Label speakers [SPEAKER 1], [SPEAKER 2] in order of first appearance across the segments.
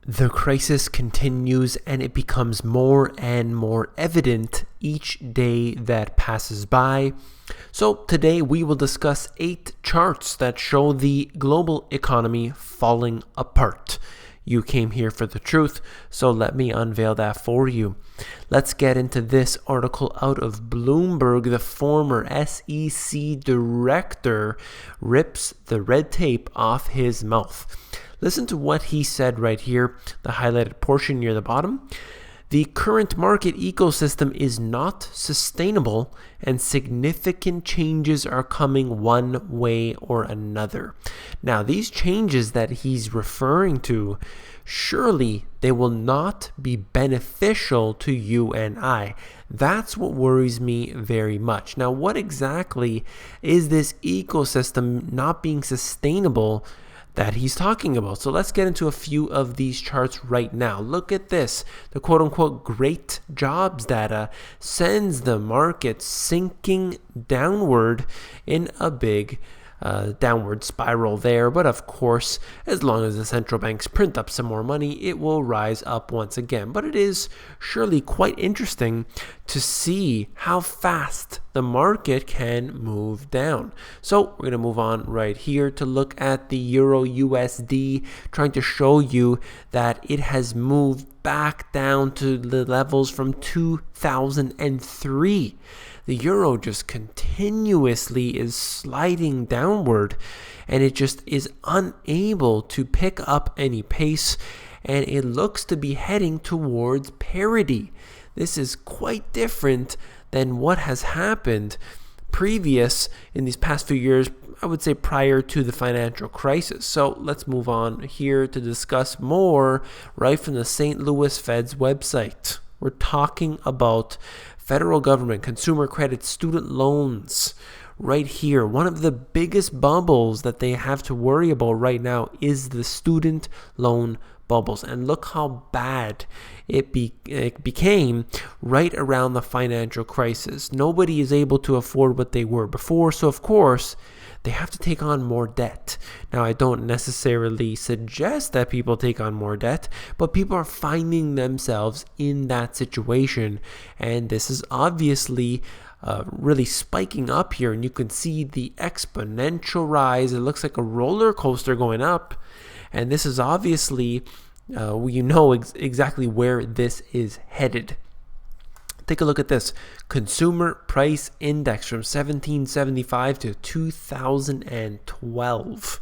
[SPEAKER 1] The crisis continues and it becomes more and more evident each day that passes by. So today we will discuss 8 charts that show the global economy falling apart. You came here for the truth, so let me unveil that for you. Let's get into this article out of Bloomberg. The former SEC director rips the red tape off his mouth. Listen to what he said right here, the highlighted portion near the bottom. The current market ecosystem is not sustainable and significant changes are coming one way or another. Now, these changes that he's referring to, surely they will not be beneficial to you and I. That's what worries me very much. Now, what exactly is this ecosystem not being sustainable that he's talking about? So let's get into a few of these charts right now. Look at this. The quote-unquote great jobs data sends the market sinking downward in a big downward spiral there. But of course, as long as the central banks print up some more money, it will rise up once again. But it is surely quite interesting to see how fast the market can move down. So we're going to move on right here to look at the Euro USD, trying to show you that it has moved back down to the levels from 2003. The euro just continuously is sliding downward, and it just is unable to pick up any pace, and it looks to be heading towards parity. This is quite different than what has happened previous in these past few years, I would say prior to the financial crisis. So let's move on here to discuss more right from the St. Louis Fed's website. We're talking about federal government, consumer credit, student loans. Right here, one of the biggest bubbles that they have to worry about right now is the student loan bubbles. And look how bad it became right around the financial crisis. Nobody is able to afford what they were before, so of course they have to take on more debt. Now, I don't necessarily suggest that people take on more debt, but people are finding themselves in that situation, and this is obviously really spiking up here, and you can see the exponential rise. It looks like a roller coaster going up, and this is obviously, exactly where this is headed. Take a look at this consumer price index from 1775 to 2012.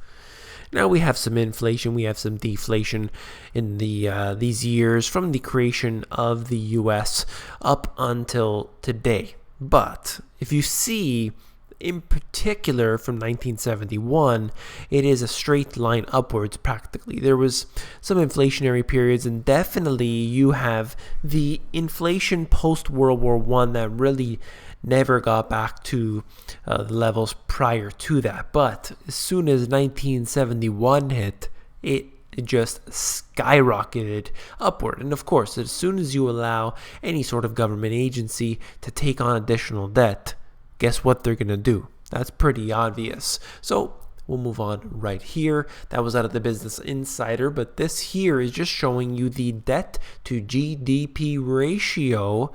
[SPEAKER 1] Now we have some inflation, we have some deflation in these years from the creation of the US up until today. But if you see, in particular from 1971, it is a straight line upwards practically. There was some inflationary periods, and definitely you have the inflation post World War I that really never got back to the levels prior to that. But as soon as 1971 hit, it just skyrocketed upward. And of course, as soon as you allow any sort of government agency to take on additional debt, guess what they're going to do? That's pretty obvious. So we'll move on right here. That was out of the Business Insider, but this here is just showing you the debt to GDP ratio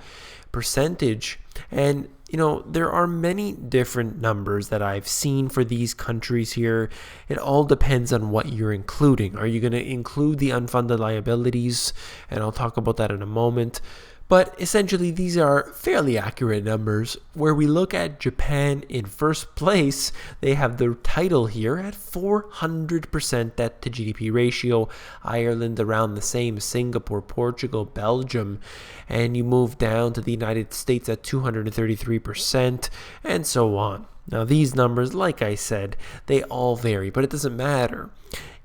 [SPEAKER 1] percentage. And there are many different numbers that I've seen for these countries here. It all depends on what you're including. Are you going to include the unfunded liabilities? And I'll talk about that in a moment. But essentially, these are fairly accurate numbers. Where we look at Japan in first place, they have the title here at 400% debt to GDP ratio. Ireland around the same, Singapore, Portugal, Belgium. And you move down to the United States at 233%, and so on. Now, these numbers, like I said, they all vary, but it doesn't matter.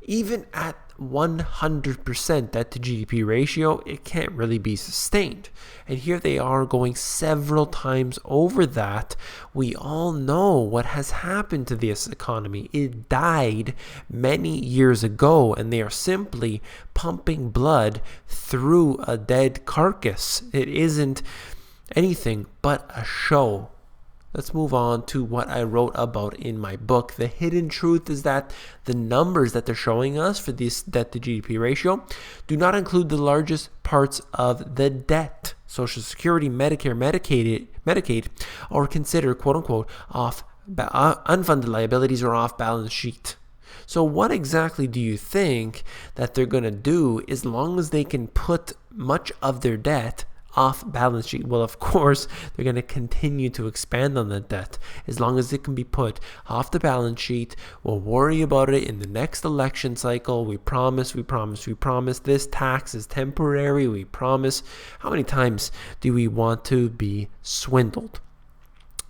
[SPEAKER 1] Even at 100% debt to GDP ratio, it can't really be sustained. And here they are going several times over that. We all know what has happened to this economy. It died many years ago, and they are simply pumping blood through a dead carcass. It isn't anything but a show. Let's move on to what I wrote about in my book. The hidden truth is that the numbers that they're showing us for this debt to GDP ratio do not include the largest parts of the debt. Social Security, Medicare, Medicaid are considered, quote unquote, unfunded liabilities or off balance sheet. So what exactly do you think that they're going to do as long as they can put much of their debt off balance sheet? Well, of course, they're going to continue to expand on that debt as long as it can be put off the balance sheet. We'll worry about it in the next election cycle. We promise. This tax is temporary. We promise. How many times do we want to be swindled?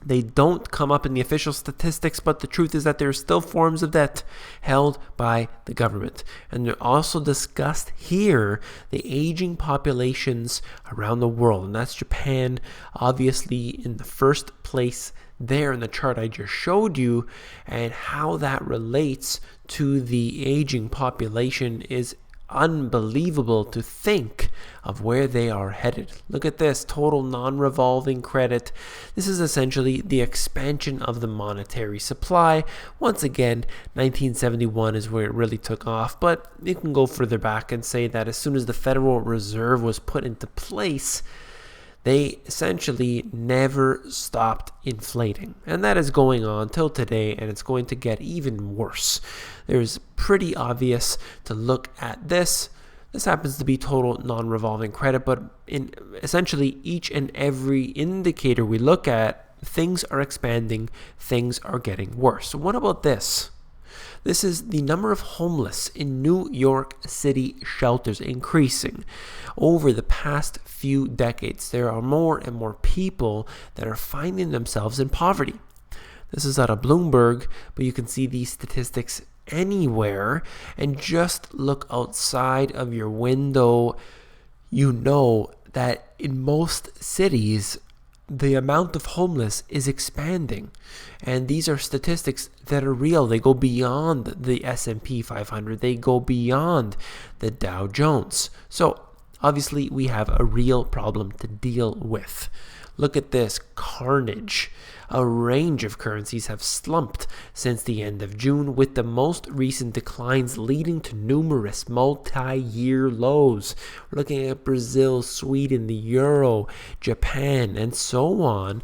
[SPEAKER 1] They don't come up in the official statistics, but the truth is that there are still forms of debt held by the government. And they're also discussed here the aging populations around the world. And that's Japan, obviously, in the first place there in the chart I just showed you. And how that relates to the aging population is unbelievable to think of where they are headed. Look at this total non-revolving credit. This is essentially the expansion of the monetary supply. Once again, 1971 is where it really took off, but you can go further back and say that as soon as the Federal Reserve was put into place, they essentially never stopped inflating. And that is going on till today, and it's going to get even worse. There's pretty obvious to look at this. This happens to be total non-revolving credit, but in essentially each and every indicator we look at, things are expanding, things are getting worse. So what about this? This is the number of homeless in New York City shelters increasing over the past few decades. There are more and more people that are finding themselves in poverty. This is out of Bloomberg, but you can see these statistics anywhere. And just look outside of your window. You know that in most cities, the amount of homeless is expanding. And these are statistics that are real. They go beyond the S&P 500. They go beyond the Dow Jones. So obviously we have a real problem to deal with. Look at this carnage. A range of currencies have slumped since the end of June, with the most recent declines leading to numerous multi-year lows. We're looking at Brazil, Sweden, the euro, Japan, and so on.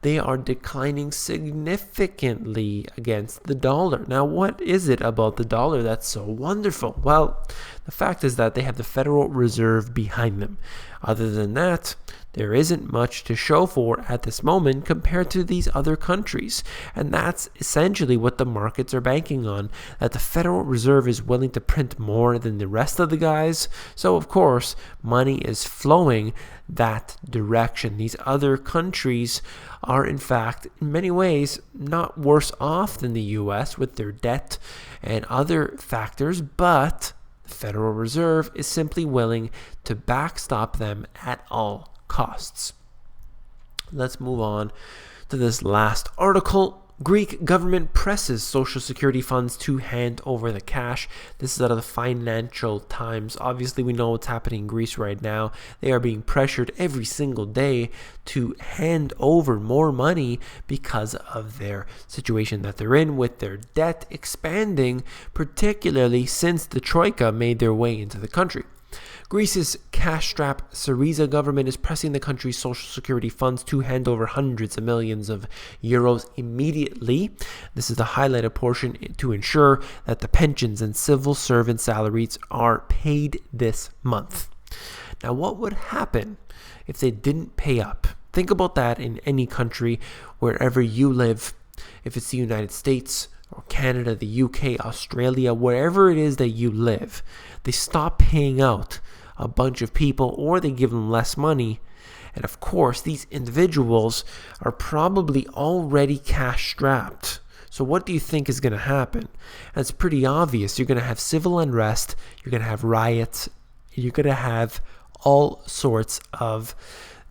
[SPEAKER 1] They are declining significantly against the dollar. Now, what is it about the dollar that's so wonderful? Well, the fact is that they have the Federal Reserve behind them. Other than that, there isn't much to show for at this moment compared to these other countries. And that's essentially what the markets are banking on, that the Federal Reserve is willing to print more than the rest of the guys. So, of course, money is flowing that direction. These other countries are, in fact, in many ways, not worse off than the U.S. with their debt and other factors, but the Federal Reserve is simply willing to backstop them at all costs. Let's move on to this last article. Greek government presses Social Security funds to hand over the cash. This is out of the Financial Times. Obviously, we know what's happening in Greece right now. They are being pressured every single day to hand over more money because of their situation that they're in, with their debt expanding, particularly since the Troika made their way into the country. Greece's cash-strapped Syriza government is pressing the country's social security funds to hand over hundreds of millions of euros immediately. This is the highlighted portion to ensure that the pensions and civil servant salaries are paid this month. Now, what would happen if they didn't pay up? Think about that in any country, wherever you live. If it's the United States or Canada, the UK, Australia, wherever it is that you live, they stop paying out a bunch of people, or they give them less money. And of course, these individuals are probably already cash strapped. So what do you think is going to happen? And it's pretty obvious. You're going to have civil unrest, you're going to have riots, you're going to have all sorts of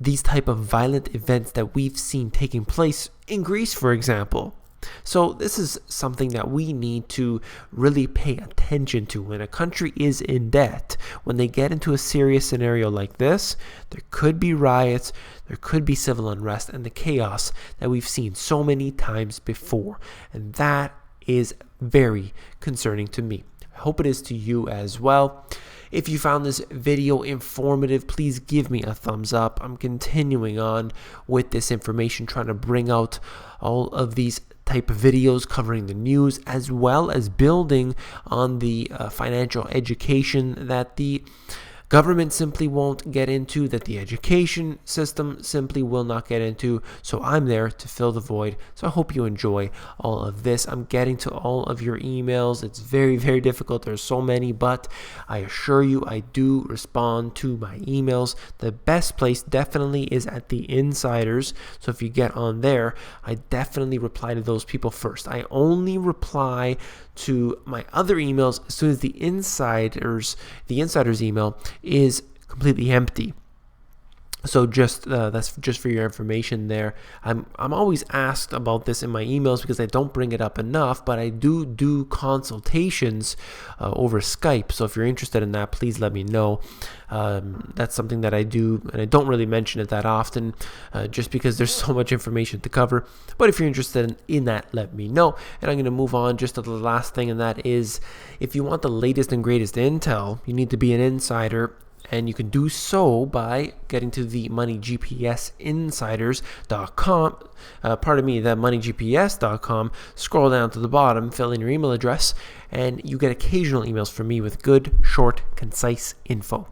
[SPEAKER 1] these type of violent events that we've seen taking place in Greece, for example. So this is something that we need to really pay attention to. When a country is in debt, when they get into a serious scenario like this, there could be riots, there could be civil unrest, and the chaos that we've seen so many times before. And that is very concerning to me. I hope it is to you as well. If you found this video informative, please give me a thumbs up. I'm continuing on with this information, trying to bring out all of these type of videos covering the news, as well as building on the financial education that the government simply won't get into, that the education system simply will not get into. So I'm there to fill the void. So I hope you enjoy all of this. I'm getting to all of your emails. It's very, very difficult. There's so many, but I assure you I do respond to my emails. The best place definitely is at the insiders. So if you get on there, I definitely reply to those people first. I only reply to my other emails as soon as the insiders email is completely empty. So that's just for your information there. I'm always asked about this in my emails because I don't bring it up enough, but I do consultations over Skype. So if you're interested in that, please let me know. That's something that I do, and I don't really mention it that often just because there's so much information to cover. But if you're interested in that, let me know. And I'm going to move on just to the last thing, and that is, if you want the latest and greatest intel, you need to be an insider. And you can do so by getting to the moneygpsinsiders.com. The moneygps.com. Scroll down to the bottom, fill in your email address, and you get occasional emails from me with good, short, concise info.